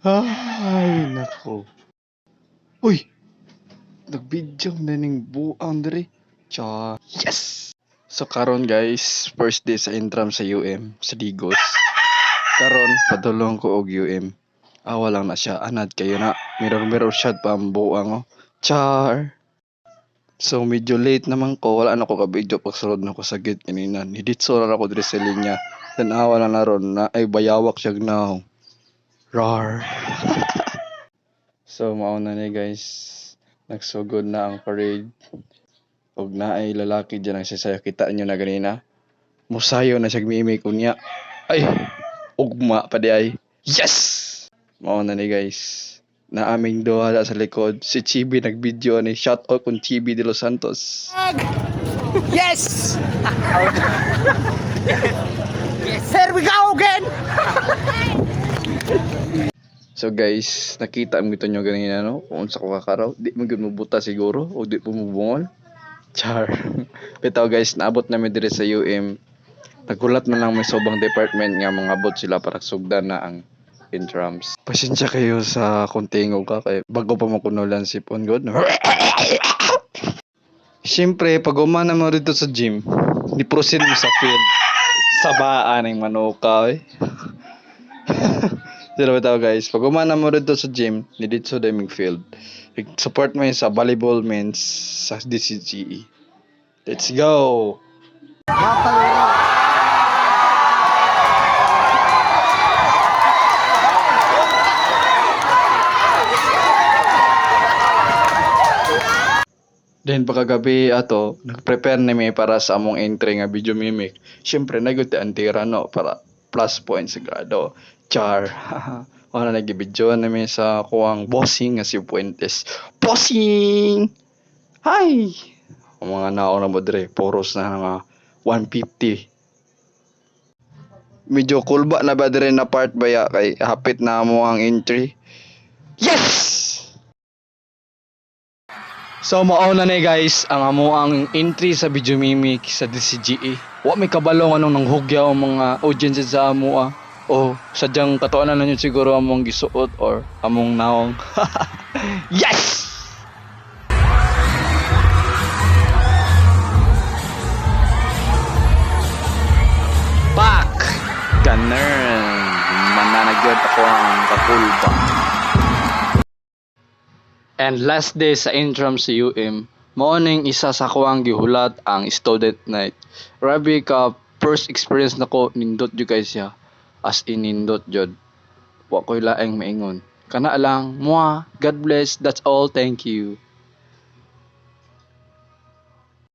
Ay, nako. Uy, nagbidyo na ning buang diri. Cha. Yes! So karon guys, first day sa intram sa UM, sa Digos. Karon, padulong ko og UM. Awa lang na siya, anad kayo na. Mirror shot pa ang buang oh. Char. So medyo late naman ko, wala na ko ka-video pagsulod na ko sa gate kanina. Niditso na ako diri sa linya. Then awa na ron na ay bayawak siya now. Rar. So mauna ni guys, nagsugod na ang parade. Og na ay lalaki dyan ang sasaya, kita nyo na ganina. Musayo na siya mimik unya. Ay, ugma pa di ay. Yes! Mauna ni guys. Na aming duha sa likod. Si Chibi nag-video ni shout out kung Chibi de Los Santos. Yes! Yes, here we go again! So guys, nakita mo ito nyo ganina no? Kung sa ko kakaraw, di mo gud mabuta siguro o di po mabungol. Char. Bitaw guys, naabot namin dire sa UM. Nagulat na lang may sobang department nga mga abot sila para sugdan na ang intrams. Pasensya kayo sa kontingo ka kay bago pa makunulan si Pongod. No? Siyempre, pag umana mo rito sa gym, ni-proceed mo sa field. Sabaan ng manuka eh. Sino ba tao guys? Pag umana mo rito sa gym, ni dito sa field. Support mo yun sa volleyball men's sa DCGE. Let's go! Then pagkagabi ato, nag-prepare na may para sa among entry nga video mimic. Siyempre, naguti ang tira no, para plus points sa grado. Char. Wala nag-video na may sa kuwang bossing nga si Puentes. Bossing! Hi! Ang mga naon na mo dire, poros na nga 150. Medyo kulba na ba dire na part ba ya kay hapit na mo ang entry. Yes! So mao na ni guys ang amo ang entry sa video mimic sa DCGE. Wa may kabalong anong nanghugyaw ang mga audience sa amo o sadyang katuanan na yun siguro among gisuot or among naong. Yes! Back! Ganun! Mananagyod ako ang kakulba. And last day sa intram sa UM, morning isa sa kuwang gihulat ang student night. Grabe ka, first experience nako nindot jud guys ya. As in nindot jud. Wa koy laeng maingon. Kana lang, God bless, that's all, thank you.